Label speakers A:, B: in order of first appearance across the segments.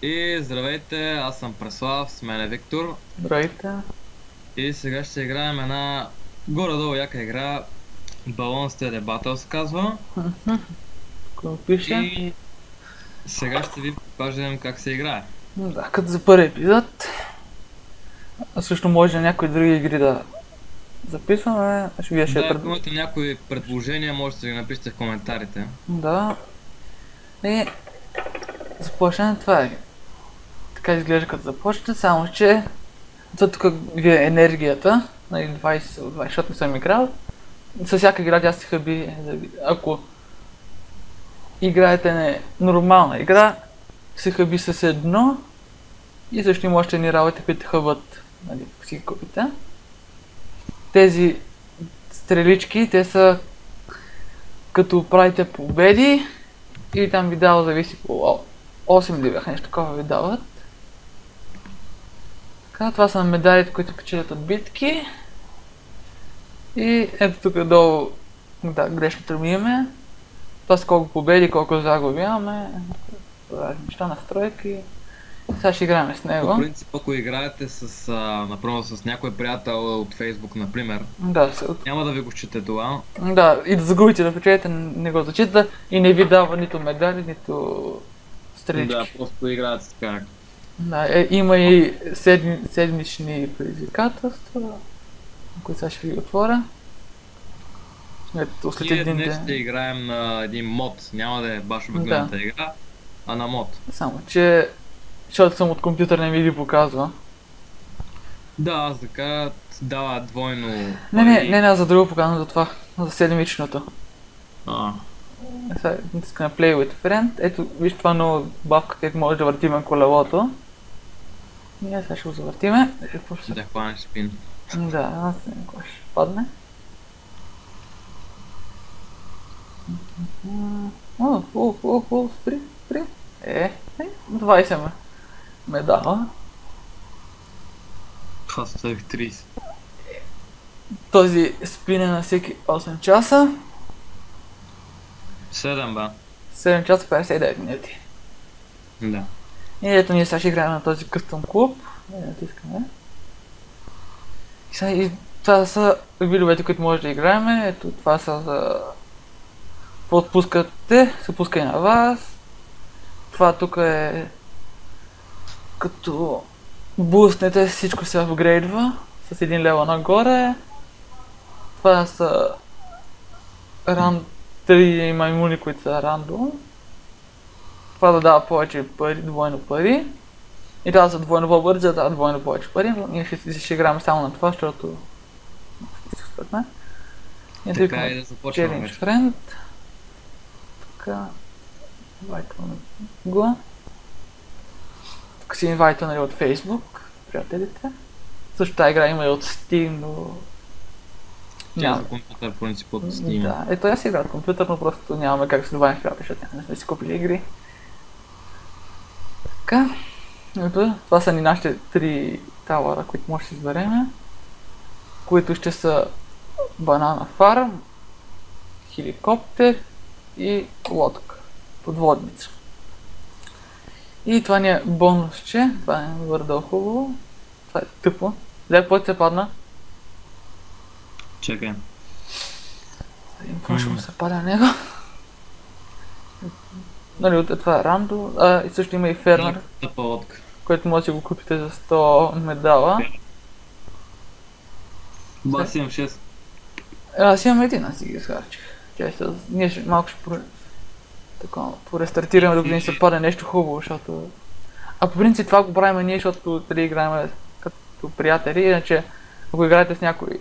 A: И здравейте, аз съм Преслав, с мен е Виктор.
B: Здравейте.
A: И сега ще играем една горе-долу яка игра. Балон Steady Battle се казва.
B: Какво пише?
A: И сега ще ви покажем как се играе.
B: Да, като за първи епизод. А също може на някои други игри да записваме. Вие ще
A: Да, ако
B: пред...
A: имате някои предложения, можете да ги напишете в коментарите.
B: Да. И започнем. Това е. Така изглежда като започне, само че тук ви е енергията. 20 от 20, защото не съм играл. С всяка игра тя се хъби. Ако играете нормална игра, се хъби с едно. И също има още ни работи, които хъбат, нали, си купите. Тези стрелички, те са като правите победи или там ви дава, зависи по 8 ли бяха, нещо такова ви дават. Така, това са медалите, които печелят от битки. И ето тук долу, да, грешното ми име. Това са колко победи, колко загуби имаме. Разни неща, настройки. Сега ще играем с него.
A: По принцип, ако играете например, с някой приятел от Facebook, например,
B: Да,
A: няма да ви го счете това.
B: да, и да загубите да печелите, не го зачита и не ви дава нито медали, нито стрелички.
A: Да, просто играете така.
B: Да, има и седмични предизвикателства, които сега ще ви отворя. Ето, след
A: Ние
B: един
A: днес ще
B: ден.
A: играем на един мод. Няма да е баш обикновената игра, а на мод.
B: Само, че защото съм от компютър не ми ги показва.
A: Да, аз така дава двойно
B: Не, аз за друго показвам, за това, за седмичното.
A: А,
B: Сега искам Play with Friend. Ето, виж това много бавка, където може да въртиме колелото. Ние сега ще го завъртиме. Какво ще се...
A: да хванеш спин.
B: Да, аз не знам кога ще падне. Спри. 20 ме дава.
A: Това ставих 30.
B: Този спин е на всеки 8 часа.
A: 7 ба.
B: 7 часа 59 минути.
A: Да.
B: И ето ние сега ще играем на този къстъм клуб. Натискаме. И това са видовете, които може да играем. Ето това са за... Отпускате, се пуска и на вас. Това тук е... Като буснете, всичко се апгрейдва с един лева нагоре. Това са три маймуни, които са рандом. Това да дава повече пари, двойно пари. И това са двойно по-бързи, да дава двойно повече пари, но ние ще играем само на това, защото...
A: Така и да започваме
B: Challenge
A: вече.
B: Friend. Така... Инвайтваме го. Тук си инвайтваме от Facebook, приятелите. Също тази игра има и от Steam, но...
A: Тя за компютър, по принцип, от Steam.
B: Да, ето аз играя от компютър, но просто нямаме как да се добавим в играта, защото не сме си купили игри. Така, ето, това са ни нашите 3 тавара, които може да си избереме. Които ще са банана фарм, хеликоптер и лодка, подводница. И това ни е бонусче, това е върдо хубаво. Това е тъпо. Дай път се падна.
A: Чакай.
B: Какво ще му се пада на него? Нали, това е рандо, и също има и фермер,
A: Тъпа лодка.
B: който може да си го купите за 100 медала.
A: Ба, си имам 6.
B: Аз имам един, аз си ги изхарчих. Ние малко ще порестартираме, докато ни се падне нещо хубаво, защото... А по принцип това го правим ние, защото трябва да играем като приятели, иначе ако играете с някой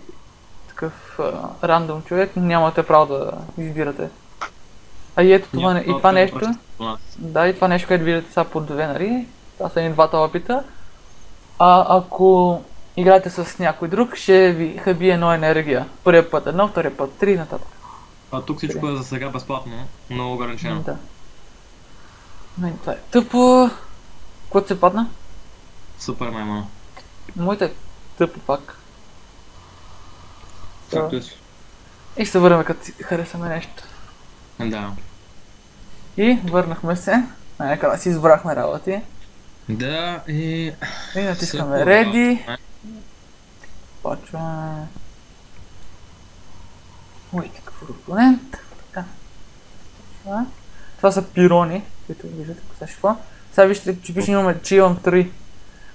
B: такъв рандом човек, нямате право да избирате. А и ето това, и това нещо, да, и това нещо, което виждате сега по две, нали, това са едни двата опита. А ако играете с някой друг, ще ви хаби едно енергия. Първият път едно, втория път 3 нататък.
A: А тук всичко е за сега безплатно, много ограничено.
B: Да. Това е тъпо. Кой се падна?
A: Супер маймона.
B: Моите е тъпо пак.
A: Както е.
B: И ще се върнем като си харесаме нещо.
A: Да.
B: И върнахме се. Нека да си избрахме работи.
A: Да, и...
B: И натискаме
A: Всяко
B: Ready.
A: работа,
B: Почваме. Ой, какъв компонент. Така. Това са пирони, които виждате какво се шва. Сега вижте, че имам 3.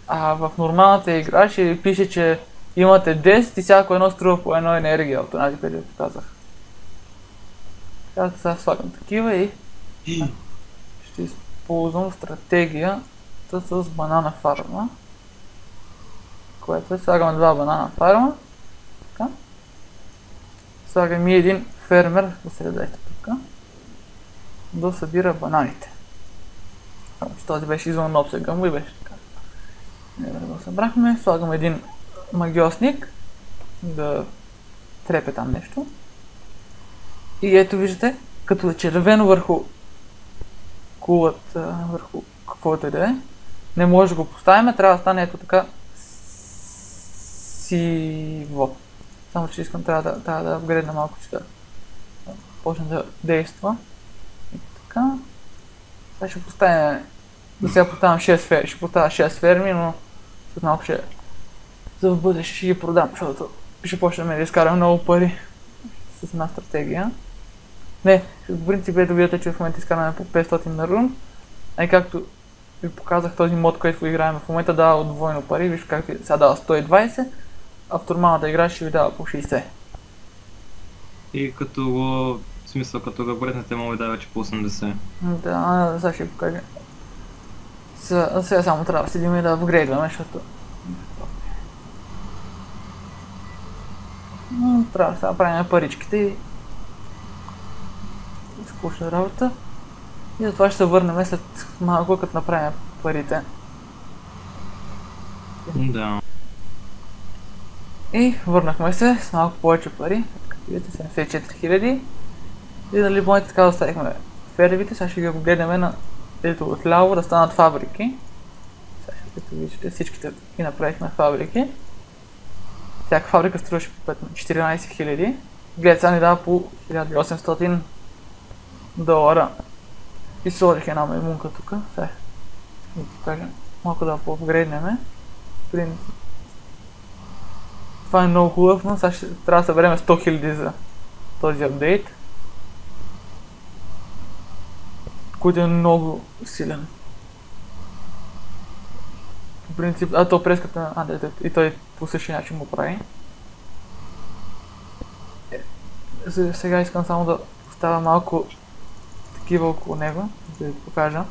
B: А в нормалната игра ще пише, че имате 10 и всяко едно струва по едно енергия от тази, където ви показах. Сега слагам такива и ще използвам стратегията с банана фарма. Което е, слагаме 2 банана фарма. Така. Слагам и един фермер в средата тук. Да събира бананите. Този беше извън обсега му и беше така. Не го събрахме. Слагам един магиосник да трепе там нещо. И ето виждате, като е червено върху кулата, върху каквото и да е. Не може да го поставим, трябва да стане ето така сиво. Само че искам, трябва да апгрейдна малко, че да почне да действа. И така. Сега ще поставим, до сега поставям 6 ферми, ще поставя 6 ферми, но след малко ще за в бъдеще ще ги продам, защото ще почнем да изкараме много пари с една стратегия. Не, в принцип е да видите, че в момента изкараме по 500 на рун. А и както ви показах този мод, който играем в момента, дава двойно пари, виж как сега дава 120, а в нормалната игра ще ви дава по 60.
A: И като го... В смисъл, като го бретнете, мога да вече по 80.
B: Да, сега ще ви покажа. Сега само трябва да седим и да апгрейдваме, защото... Трябва да сега правим паричките и... скучна работа. И затова ще се върнем след малко, като направим парите.
A: Да.
B: И върнахме се с малко повече пари. Като видите, 74 000. И нали моите така оставихме фермите, сега ще ги погледнем на ето отляво да станат фабрики. Сега ще като виждате всичките и направихме фабрики. Всяка фабрика струваше по 14 000. Гледайте, сега ни дава по 1800 долара. И сложих една маймунка тук. Сега ще ви покажа малко да поапгрейднеме. Това е много хубав, но сега ще трябва да съберем 100 000 за този апдейт. Който е много силен. По принцип, то преската, и той по същия начин го прави. Сега искам само да поставя малко такива около него, да ви покажа.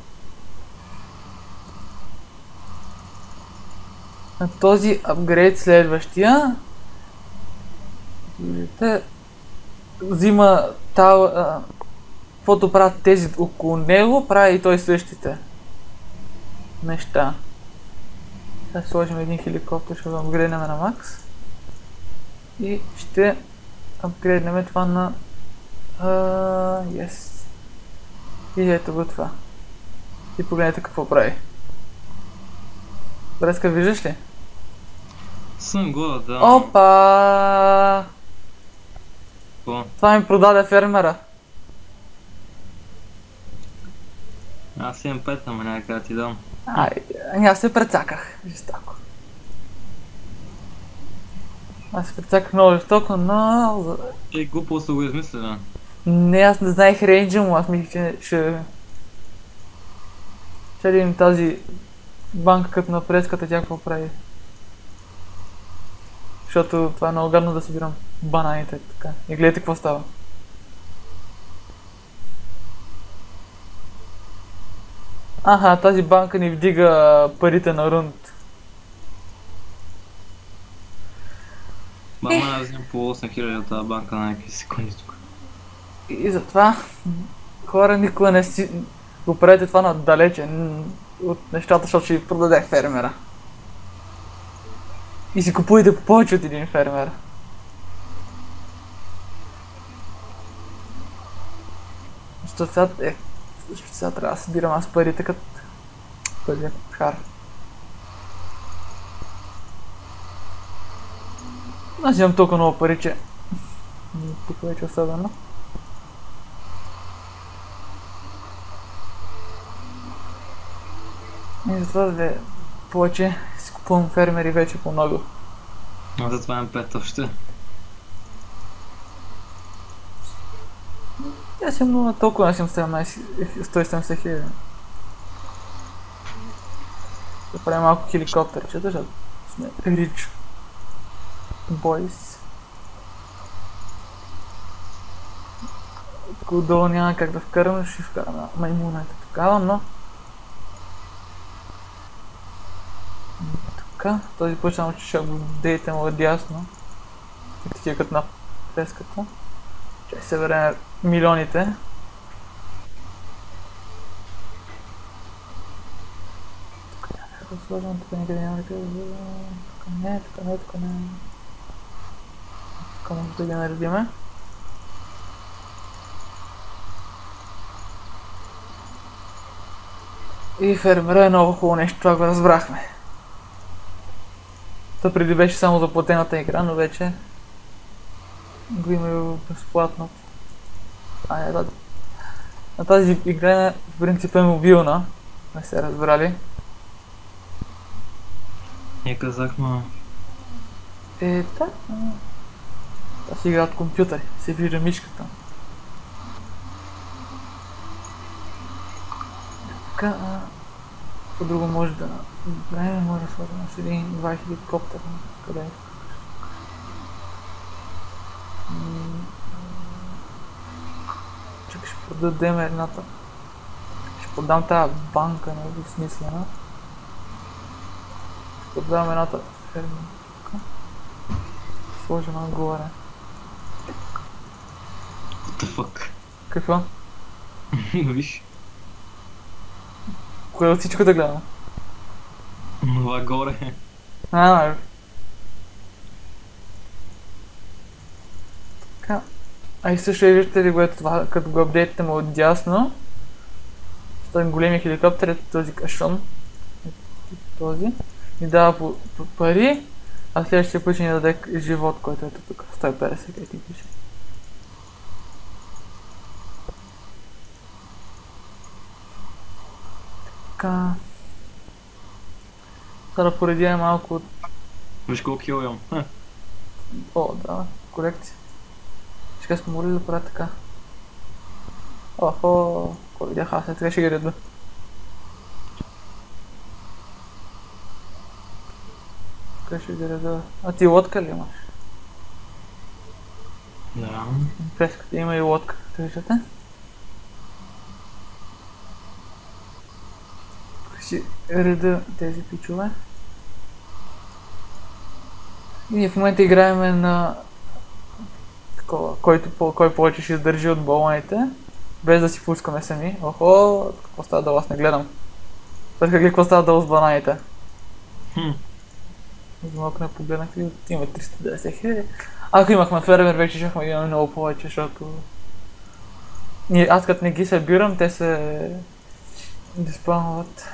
B: На този апгрейд следващия, видите, взима каквото правят тези около него, прави и той същите неща. Сега сложим един хеликоптер, ще го апгрейднем на макс. И ще апгрейднем това на... Yes. И ето го това. И погледнете какво прави. Бреска, виждаш ли?
A: Съм го, да.
B: Опа!
A: Какво?
B: Това ми продаде фермера.
A: Аз имам 5, ама няма къде ти дам.
B: Аз се прецаках, жестоко. Аз се прецаках много жестоко, но...
A: Глупо са го измислили.
B: Не, аз не знаех рейнджа му, аз мислих, че ще видим тази банка като на преската, тя какво прави. Защото това е много гадно да събирам бананите така. И гледайте какво става. Аха, тази банка ни вдига парите на рунд.
A: Мама, аз взимам по 8000 от тази банка на някакви секунди тук.
B: И затова хора никога не си го правите това надалече от нещата, защото ще ви продаде фермера. И си купуйте повече от един фермер. Защото сега трябва да събирам аз парите като първия кошар. Аз имам толкова много пари, че тук вече особено. И затова да е повече си купувам фермери вече по много.
A: А затова имам 5 още.
B: Аз съм много толкова, аз съм 170 хиляди. Да правим малко хеликоптерчета, защото сме рич бойс. Тук отдолу няма как да вкараме, ще вкараме маймуната такава, но... Така, този път само че ще го дейтем отдясно. Такива като на преската. Чай се верем милионите. Тук да сложим, тук никъде няма да кажа. Тук не, тук не, тук не. Тук може да ги наредиме. И фермера е много хубаво нещо, това го разбрахме. Та преди беше само за платената игра, но вече го има и безплатно. На тази игра в принцип е мобилна, не се разбрали.
A: Не казахме.
B: Да. Това си игра от компютъри, се вижда мишката. Така, какво друго може да направим? Може да сложим още два хеликоптера. Къде е? Чакай, ще продадем едната. Ще продам тази банка, много смислена. Ще продам едната ферма. Сложим нагоре.
A: What the fuck?
B: Какво?
A: Виж.
B: Кое от всичко да гледам?
A: Това горе.
B: Така. А и също виждате ли го ето това, като го апдейтите му отдясно. Този големия хеликоптер е този кашон. Този. Ни дава пари, а следващия път ще ни даде живот, който ето тук. 150, как ти пише. Така. Сега да поредим малко от...
A: Виж колко хил имам.
B: О, да, колекция. Сега сме могли да правя така. Охо, кой видях аз, сега ще ги реда. Така ще ги реда. А ти лодка ли имаш?
A: Да.
B: Преската има и лодка, както виждате. Тук си реда тези пичове. И ние в момента играем на такова, кой повече ще издържи от балоните, без да си пускаме сами. Охо, какво става долу, аз не гледам. Сега какво става долу с бананите. Малко не погледнах ли, има 390 хиляди. Ако имахме фермер, вече щяхме да имаме много повече, защото... Аз като не ги събирам, те се... диспълнуват.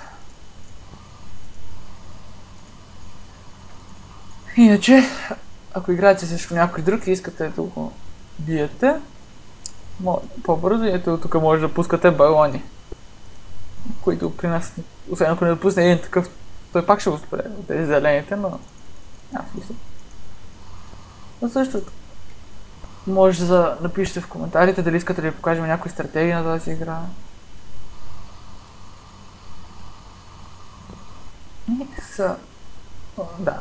B: Иначе, ако играете срещу някой друг и искате да го биете, по-бързо и ето тук може да пускате балони, които при нас, освен ако не допусне един такъв, той пак ще го спре от тези зелените, но няма смисъл. Но също може да напишете в коментарите дали искате да ви покажем някои стратегии на тази игра. Да.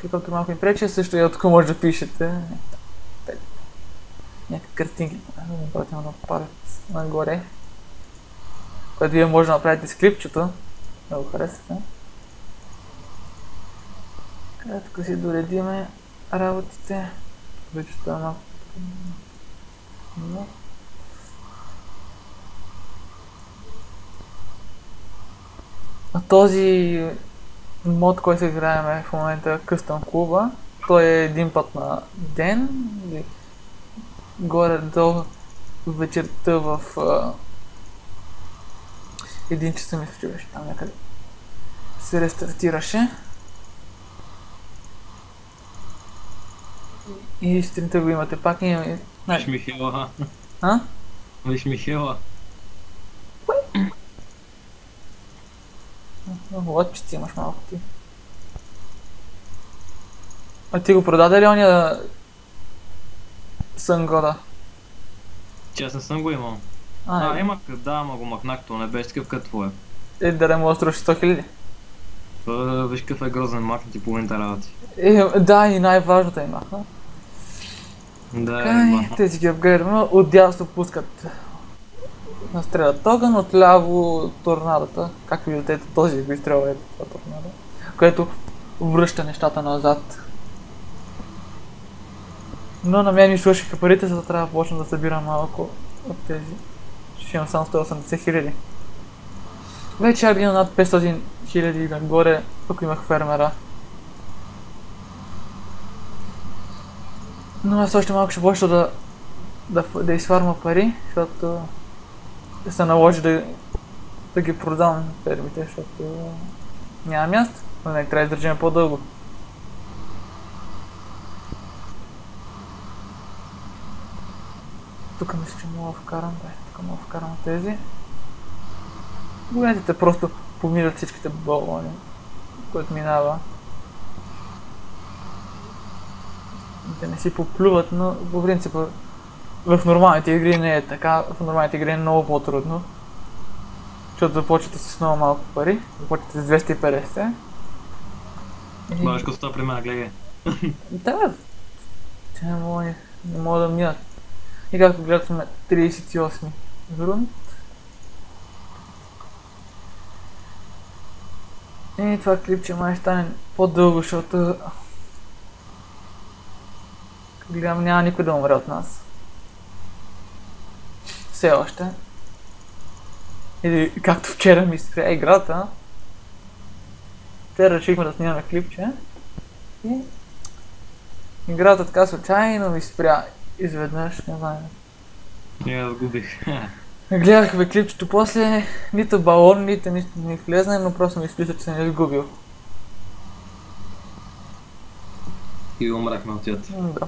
B: Хеликоптер малко ми пречи, също и тук може да пишете някакви картинки, да направят нагоре, което вие може да направите с клипчето, да го харесате. Тук си доредиме работите, вече това малко. А този мод, който се играем в момента Custom клуба, той е един път на ден, горе до вечерта в 1 часа, мисля, че беше там някъде. Се рестартираше. И сутринта го имате пак.
A: Виж Михела.
B: А?
A: Виж Михела.
B: Лодчици имаш малко ти. А ти го продаде ли ония Сънгода?
A: Че аз не съм го имал.
B: Не.
A: Имах, да, ама го махнах, то не беше такъв като твоя.
B: Да не мога да струваш 100 000.
A: Виж какъв е грозен, махнати половината работи.
B: Да, и най-важното е махна.
A: Да,
B: Тези ги апгрейдваме, отдясно пускат настрелят огън, отляво торнадата. Както виждате, този го изстрелва това торнадо, което връща нещата назад. Но на мен ми свършиха парите, за да трябва да почна да събирам малко от тези. Ще имам само 180 000. Вече гледам над 500 000 нагоре, тук имах фермера. Но аз още малко ще почна да изфарма пари, защото се наложи да ги продам фермите, защото няма място, но не трябва да държим по-дълго. Тук мисля, че мога да вкарам, тук мога да вкарам тези. Гледайте, просто помират всичките балони, които минава. Да не си поплюват, но по принцип в нормалните игри не е така, в нормалните игри е много по-трудно. Защото започвате с много малко пари, започвате с 250.
A: Башко с това при мен, гледай.
B: Да, те не мога да минат. И както гледат сме 38 рунд. И това клипче май ще стане по-дълго, защото гледам няма никой да умре от нас. Все още. Или както вчера ми спря играта. Вчера решихме да снимаме клипче. И играта така случайно ми спря изведнъж, не знам.
A: Я разгубих.
B: Гледахме клипчето после, нито балон, нито нищо не влезна, но просто ми изписа, че съм я изгубил.
A: И умрахме от тията.
B: Да.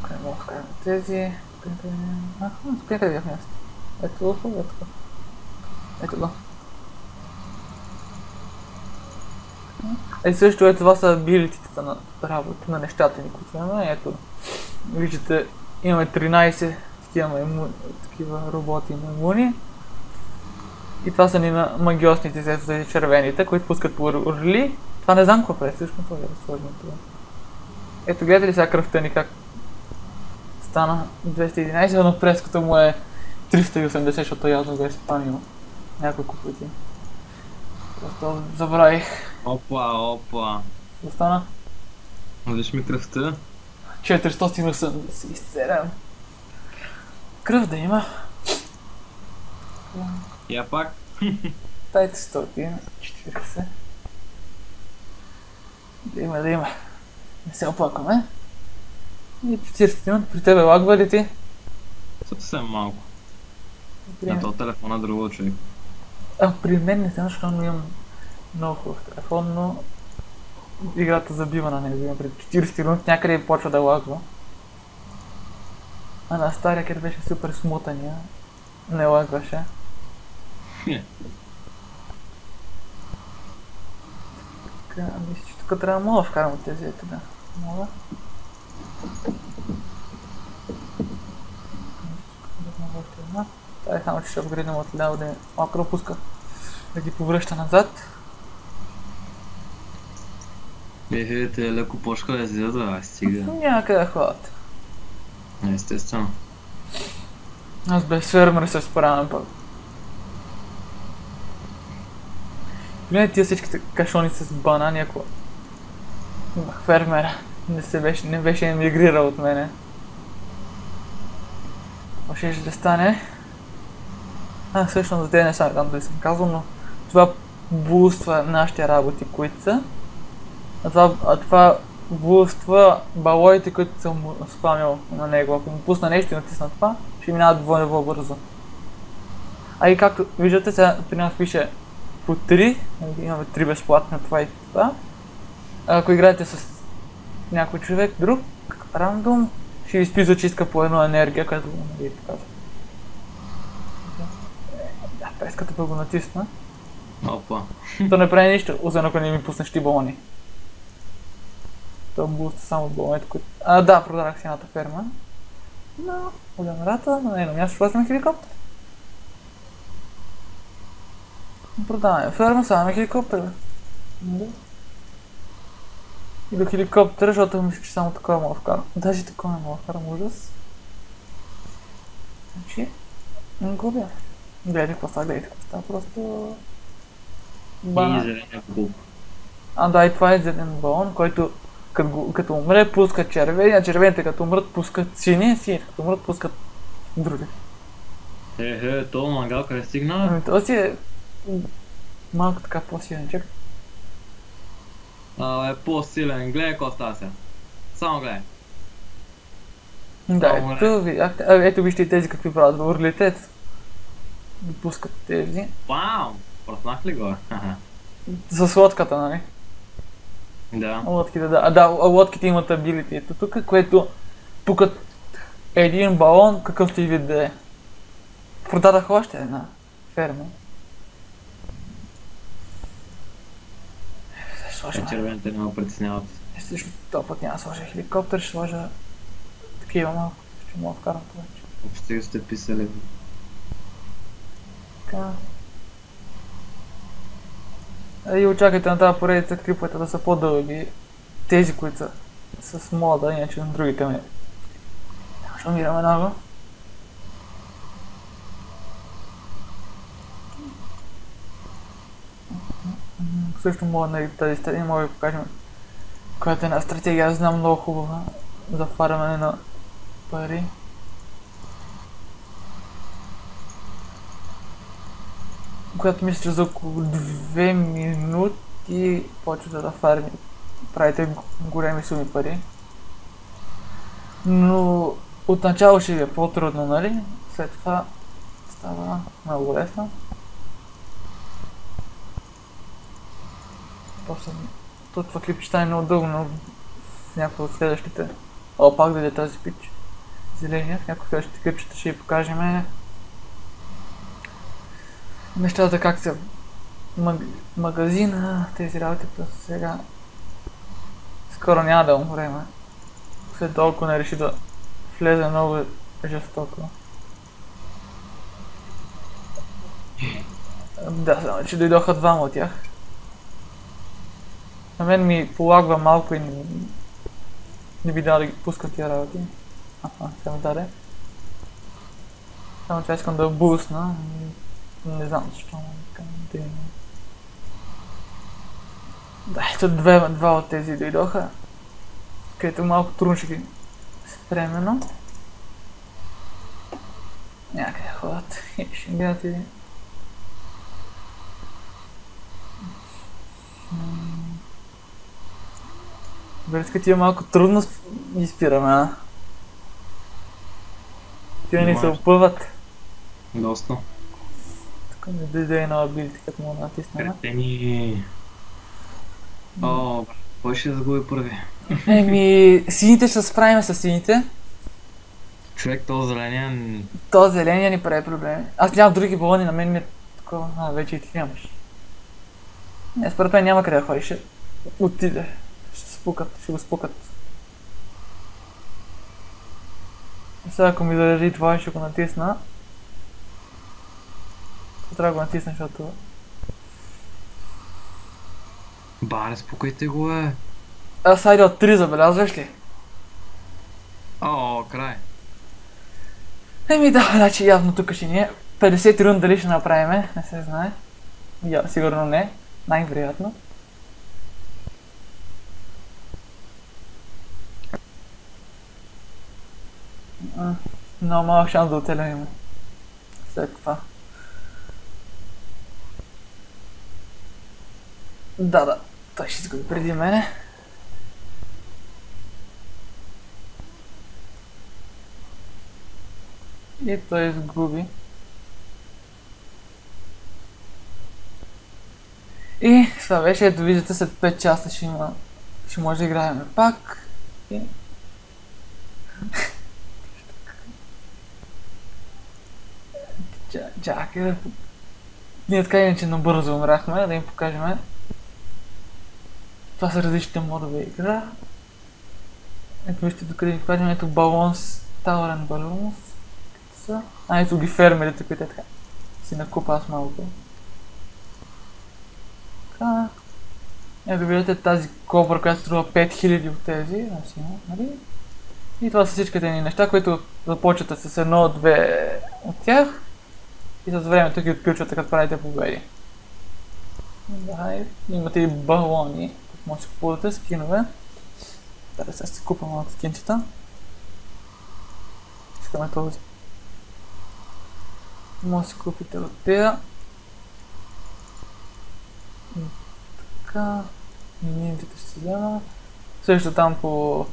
B: Тук не мога да вкараме тези. Тук някъде бях място. Ето го. Ето го. Също ето това са абилитите на работа, на нещата ни, които имаме. Ето, виждате, имаме 13 такива роботи на имуни. И това са ни на магиосните, тези червените, които пускат по орли. Това не знам какво прави, всъщност това е сложно това. Ето, гледате ли сега кръвта ни как стана 211, но преската му е 380, защото явно го е спамил няколко пъти. Просто забравих.
A: Опа.
B: Какво стана?
A: Виж ми кръвта.
B: 487. Кръв да има.
A: Я пак.
B: Дайте 140. Да има. Не се оплакваме. И 40 минути при тебе лагва ли ти?
A: Съвсем малко. На този телефон на друго човек.
B: При мен не знам, защото имам много хубав телефон, но играта забива на него. Пред 40 минути някъде почва да лагва. А на стария, къде беше супер смутания, не лагваше. Мисля, че тук трябва да мога да вкарам от тези, ето да. Мога. Това е само, че ще апгрейднем от ляво да малко допуска да ги повръща назад.
A: Те леко почка да излизат, стига.
B: Няма къде да ходят.
A: Естествено.
B: Аз без фермер се справям пък. Гледай тия всичките кашони с банани, ако имах фермера, не беше емигрирал от мене. Ще да стане. Всъщност за те не знам дали съм казал, но това буства нашите работи, които са. А това буства балоите, които съм спамил на него. Ако му пусна нещо и натисна това, ще минава двойно по-бързо. И както виждате, сега при нас пише по 3, имаме 3 безплатно това и това. Ако играете с някой човек друг, рандом, ще ви изписва, че иска по едно енергия, която го показва. Песката пък го натисна.
A: Опа.
B: То не прави нищо, освен ако не ми пуснеш ти балони. То буста само от балоните, които... Да, продадах си едната ферма. Но, водомерата, на едно място сложим хеликоптер. Продаваме ферма, слагаме хеликоптер. Да. И до хеликоптера, защото мисля, че само такова мога да вкарам. Даже такова не мога да вкарам, ужас. Значи, губя. Гледайте какво става, гледайте какво става, просто...
A: И зеления куб.
B: Да, и това е зелен балон, който като умре пуска червени, а червените като умрат пускат сини, сините като умрат пускат други.
A: То мангал къде стигна?
B: То си е малко така по-силенчек.
A: Е по-силен, гледай какво става сега. Само гледай.
B: Да, ето видяхте. Ето вижте и тези какви правят орлите. Пускат тези.
A: Вау! Проснах ли го?
B: С лодката, нали?
A: Да.
B: Лодките, да. Да, лодките имат абилити. Ето тук, което пукат един балон, какъвто и вид да е. Продадах още една ферма.
A: Червените не ме притесняват.
B: Също този път няма да сложа хеликоптер, ще сложа такива малко. Ще мога да вкарам това.
A: Въобще сте писали.
B: Така. И очакайте на тази поредица клиповете да са по-дълги. Тези, които са с мода, иначе на другите ми. Ще умираме много. Също мога на тази стратегия, мога да ви покажем, която е една стратегия, аз знам много хубава за фармане на пари. Когато мисля, че за около 2 минути почвате да фарми, правите големи суми пари. Но отначало ще ви е по-трудно, нали? След това става много лесно. После това клип ще стане много дълго, но в някои от следващите... пак да е този пич. Зеления, в някои от следващите клипчета ще ви покажем нещата как са магазина, тези работи, просто сега скоро няма да умрем. След толкова не реши да влезе много жестоко. Да, само че дойдоха двама от тях. На мен ми полагва малко и не би дал да ги пускам тия работи. Сега ми даде. Само че искам да бусна. Не знам защо да има. Да, ето два от тези дойдоха. Където малко трудно ще ги спремено. Някъде ходят и ще гледат един. Връзка ти е малко трудно ги спираме, Тия ни се опъват.
A: Доста.
B: Тук не дойде една абилити, като му натиснем.
A: Кретени. Кой ще загуби първи?
B: Сините ще се справим с сините.
A: Човек, този зеления...
B: То зеления ни прави проблеми. Аз нямам други балони, на мен ми е такова. Вече и ти нямаш. Не, според мен няма къде да ходиш. Ще отиде. Ще го спукат. Сега ако ми държи това, ще го натисна. Трябва да го натисна, защото...
A: Баре, спокойте го,
B: Аз айде от 3, забелязваш ли?
A: Край.
B: Да, значи явно тук ще ни е. 50 рун дали ще направим, не се знае. Сигурно не, най-вероятно. Много малък шанс да оцелим след това. Да, той ще изгуби преди мене. И той изгуби. И това беше, ето виждате, след 5 часа ще може да играем пак. Чакай. Ние така иначе набързо умряхме, да им покажем. Това са различните модове игра. Ето вижте докъде ви покажем, ето балонс, Tower and Balloons. Са. Ето ги фермерите, които е така. Си накупа аз малко. Така. Ето виждате тази кобра, която струва 5000 от тези. Нали? И това са всичките ни неща, които започвате с едно-две от тях. И с времето ги отключвате, като правите победи. Да, имате и балони, които може да си купувате, скинове. Да, сега ще си купа малко скинчета. Искаме този. Може да си купите от тея. И така. Минимите ще си взема. Също там по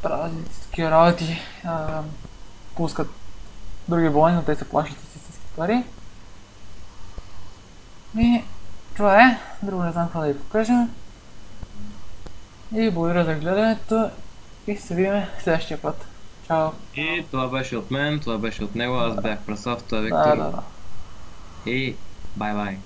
B: празници, такива работи пускат други балони, но те се плащат с истински пари. И това е. Друго не знам какво да ви покажа. И благодаря за гледането и ще се видим следващия път. Чао!
A: И това беше от мен, това беше от него, аз бях Прасов, това е Виктор.
B: Да.
A: И бай-бай.